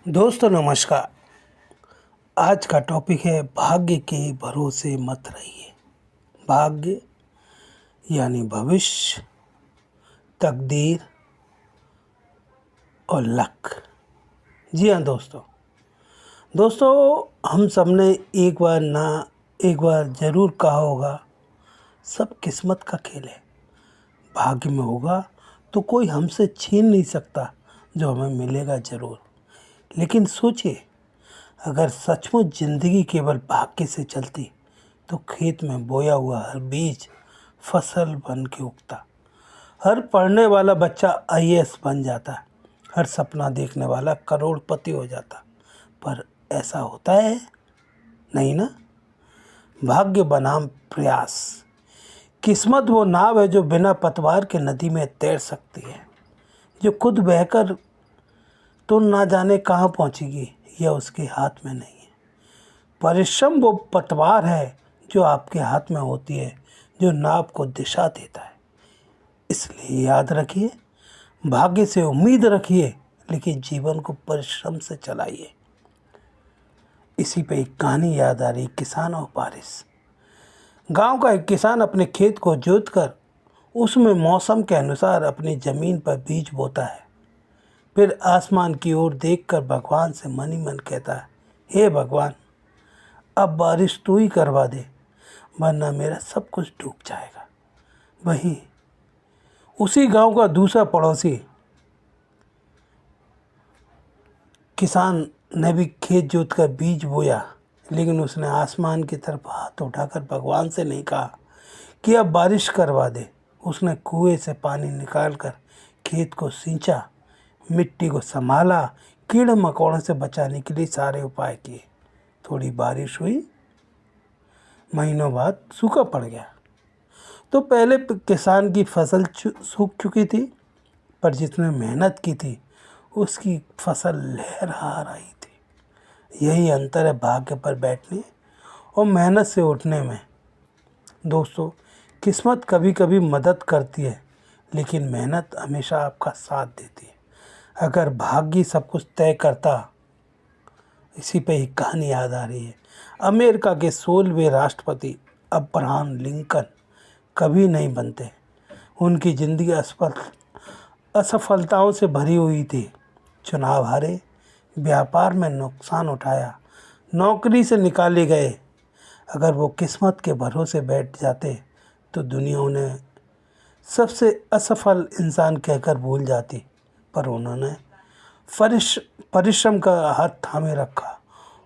दोस्तों नमस्कार। आज का टॉपिक है भाग्य के भरोसे मत रहिए। भाग्य यानी भविष्य, तकदीर और लक। जी हाँ दोस्तों हम सबने एक बार ज़रूर कहा होगा, सब किस्मत का खेल है। भाग्य में होगा तो कोई हमसे छीन नहीं सकता, जो हमें मिलेगा ज़रूर। लेकिन सोचिए, अगर सचमुच ज़िंदगी केवल भाग्य से चलती तो खेत में बोया हुआ हर बीज फसल बन के उगता, हर पढ़ने वाला बच्चा आईएएस बन जाता, हर सपना देखने वाला करोड़पति हो जाता। पर ऐसा होता है नहीं ना। भाग्य बनाम प्रयास। किस्मत वो नाव है जो बिना पतवार के नदी में तैर सकती है, जो खुद बहकर तो ना जाने कहाँ पहुँचेगी, यह उसके हाथ में नहीं है। परिश्रम वो पतवार है जो आपके हाथ में होती है, जो नाव को दिशा देता है। इसलिए याद रखिए, भाग्य से उम्मीद रखिए, लेकिन जीवन को परिश्रम से चलाइए। इसी पे एक कहानी याद आ रही, किसान और बारिश। गांव का एक किसान अपने खेत को जोतकर उसमें मौसम के अनुसार अपनी ज़मीन पर बीज बोता है। फिर आसमान की ओर देखकर भगवान से मन ही मन कहता है, हे भगवान, अब बारिश तू ही करवा दे, वरना मेरा सब कुछ डूब जाएगा। वहीं उसी गांव का दूसरा पड़ोसी किसान ने भी खेत जोतकर बीज बोया, लेकिन उसने आसमान की तरफ हाथ उठाकर भगवान से नहीं कहा कि अब बारिश करवा दे। उसने कुएं से पानी निकालकर खेत को सींचा, मिट्टी को संभाला, कीड़े मकोड़ों से बचाने के लिए सारे उपाय किए। थोड़ी बारिश हुई, महीनों बाद सूखा पड़ गया। तो पहले किसान की फसल सूख चुकी थी, पर जिसने मेहनत की थी उसकी फसल लहरा रही थी। यही अंतर है भाग्य पर बैठने और मेहनत से उठने में। दोस्तों, किस्मत कभी कभी मदद करती है, लेकिन मेहनत हमेशा आपका साथ देती है। अगर भाग्य सब कुछ तय करता, इसी पे एक कहानी याद आ रही है। अमेरिका के 16वें राष्ट्रपति अब्राहम लिंकन कभी नहीं बनते। उनकी ज़िंदगी असफलताओं से भरी हुई थी। चुनाव हारे, व्यापार में नुकसान उठाया, नौकरी से निकाले गए। अगर वो किस्मत के भरोसे बैठ जाते तो दुनिया उन्हें सबसे असफल इंसान कहकर भूल जाती। पर उन्होंने परिश्रम का हाथ थामे रखा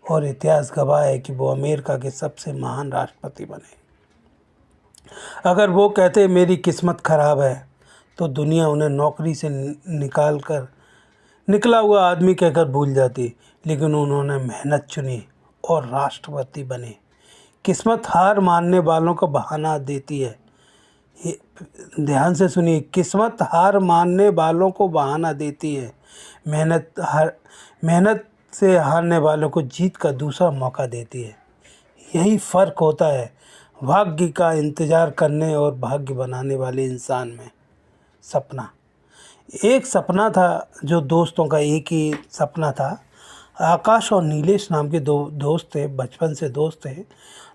और इतिहास गवाह है कि वो अमेरिका के सबसे महान राष्ट्रपति बने। अगर वो कहते मेरी किस्मत खराब है, तो दुनिया उन्हें नौकरी से निकला हुआ आदमी कहकर भूल जाती। लेकिन उन्होंने मेहनत चुनी और राष्ट्रपति बने। किस्मत हार मानने वालों को बहाना देती है। ध्यान से सुनिए, किस्मत हार मानने वालों को बहाना देती है, मेहनत से हारने वालों को जीत का दूसरा मौका देती है। यही फ़र्क होता है भाग्य का इंतज़ार करने और भाग्य बनाने वाले इंसान में। सपना। एक सपना था, जो दोस्तों का एक ही सपना था। आकाश और नीलेश नाम के दो दोस्त थे, बचपन से दोस्त थे।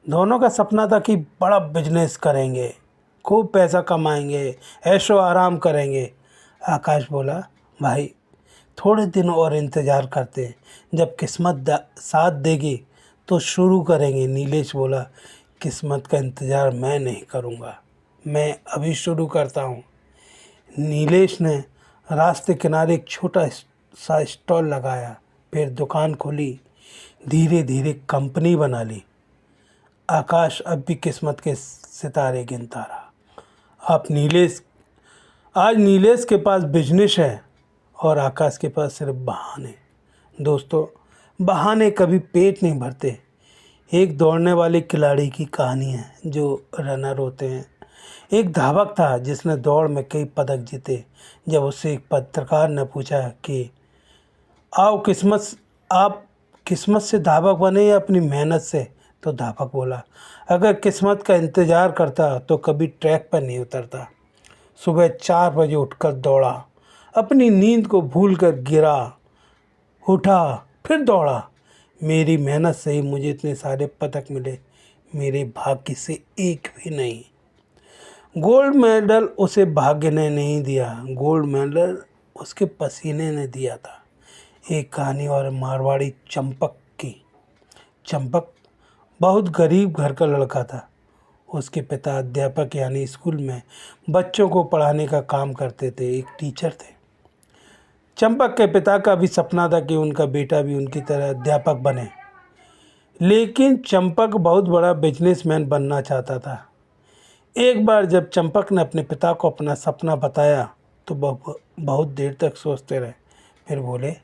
दोनों का सपना था कि बड़ा बिजनेस करेंगे, खूब पैसा कमाएंगे, ऐशो आराम करेंगे। आकाश बोला, भाई थोड़े दिन और इंतज़ार करते हैं, जब किस्मत साथ देगी तो शुरू करेंगे। नीलेश बोला, किस्मत का इंतज़ार मैं नहीं करूँगा, मैं अभी शुरू करता हूँ। नीलेश ने रास्ते किनारे एक छोटा सा स्टॉल लगाया, फिर दुकान खोली, धीरे धीरे कंपनी बना ली। आकाश अब भी किस्मत के सितारे गिनता रहा। आज नीलेश के पास बिजनेस है और आकाश के पास सिर्फ बहाने। दोस्तों, बहाने कभी पेट नहीं भरते। एक दौड़ने वाले खिलाड़ी की कहानी है, जो रनर होते हैं। एक धावक था जिसने दौड़ में कई पदक जीते। जब उससे एक पत्रकार ने पूछा कि आप किस्मत से धावक बने या अपनी मेहनत से, तो धावक बोला, अगर किस्मत का इंतज़ार करता तो कभी ट्रैक पर नहीं उतरता। सुबह 4 बजे उठकर दौड़ा, अपनी नींद को भूलकर गिरा, उठा, फिर दौड़ा। मेरी मेहनत से ही मुझे इतने सारे पदक मिले, मेरे भाग्य से एक भी नहीं। गोल्ड मेडल उसे भाग्य ने नहीं दिया, गोल्ड मेडल उसके पसीने ने दिया था। एक कहानी और मारवाड़ी चंपक की। चंपक बहुत गरीब घर का लड़का था। उसके पिता अध्यापक यानी स्कूल में बच्चों को पढ़ाने का काम करते थे, एक टीचर थे। चंपक के पिता का भी सपना था कि उनका बेटा भी उनकी तरह अध्यापक बने, लेकिन चंपक बहुत बड़ा बिजनेसमैन बनना चाहता था। एक बार जब चंपक ने अपने पिता को अपना सपना बताया तो बहुत देर तक सोचते रहे। फिर बोले,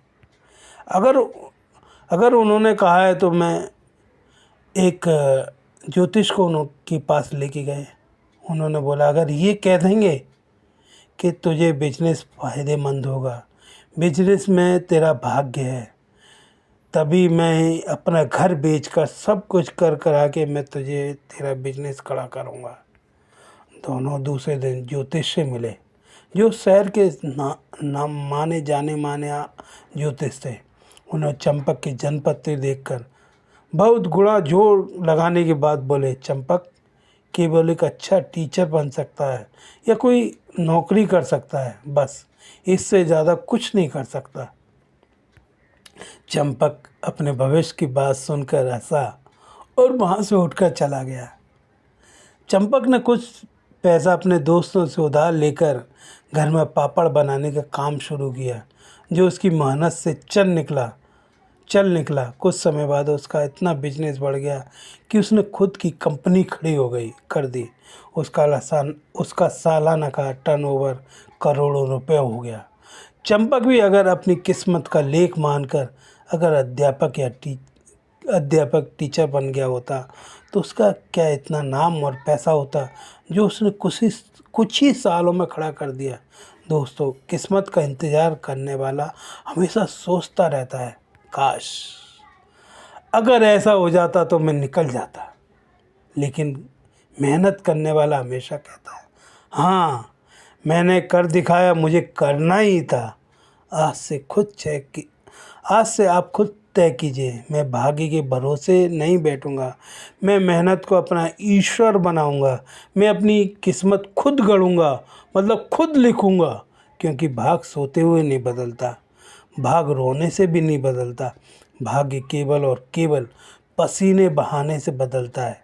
अगर अगर उन्होंने कहा है तो मैं एक ज्योतिष को उनके पास लेके गए। उन्होंने बोला, अगर ये कह देंगे कि तुझे बिजनेस फ़ायदेमंद होगा, बिजनेस में तेरा भाग्य है, तभी मैं अपना घर बेचकर सब कुछ कर करा के मैं तुझे तेरा बिजनेस खड़ा करूँगा। दोनों दूसरे दिन ज्योतिष से मिले, जो शहर के नाम माने जाने माने ज्योतिष थे। उन्होंने चंपक की जन्मपत्री देखकर बहुत गुणा जोर लगाने के बाद बोले, चंपक केवल एक अच्छा टीचर बन सकता है या कोई नौकरी कर सकता है, बस इससे ज़्यादा कुछ नहीं कर सकता। चंपक अपने भविष्य की बात सुनकर हंसा और वहाँ से उठकर चला गया। चंपक ने कुछ पैसा अपने दोस्तों से उधार लेकर घर में पापड़ बनाने का काम शुरू किया, जो उसकी मेहनत से चल निकला। कुछ समय बाद उसका इतना बिजनेस बढ़ गया कि उसने खुद की कंपनी खड़ी कर दी। उसका सालाना का टर्नओवर करोड़ों रुपए हो गया। चंपक भी अगर अपनी किस्मत का लेख मानकर अगर अध्यापक टीचर बन गया होता तो उसका क्या इतना नाम और पैसा होता जो उसने कुछ ही सालों में खड़ा कर दिया। दोस्तों, किस्मत का इंतज़ार करने वाला हमेशा सोचता रहता है, काश अगर ऐसा हो जाता तो मैं निकल जाता। लेकिन मेहनत करने वाला हमेशा कहता है, हाँ मैंने कर दिखाया, मुझे करना ही था। आज से आप खुद तय कीजिए। मैं भाग्य के भरोसे नहीं बैठूंगा, मैं मेहनत को अपना ईश्वर बनाऊंगा। मैं अपनी किस्मत खुद गढ़ूंगा, मतलब खुद लिखूंगा, क्योंकि भाग सोते हुए नहीं बदलता, भाग रोने से भी नहीं बदलता। भाग्य केवल और केवल पसीने बहाने से बदलता है।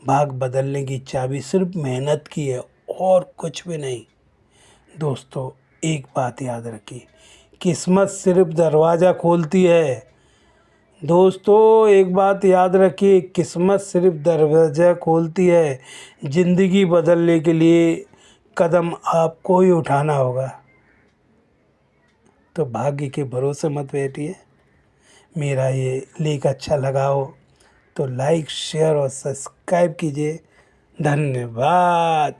भाग बदलने की चाबी सिर्फ मेहनत की है और कुछ भी नहीं। दोस्तों, एक बात याद रखिए, किस्मत सिर्फ दरवाज़ा खोलती है। दोस्तों, एक बात याद रखिए, किस्मत सिर्फ दरवाज़ा खोलती है। ज़िंदगी बदलने के लिए कदम आपको ही उठाना होगा। तो भाग्य के भरोसे मत बैठिए। मेरा ये लेख अच्छा लगा हो तो लाइक, शेयर और सब्सक्राइब कीजिए। धन्यवाद।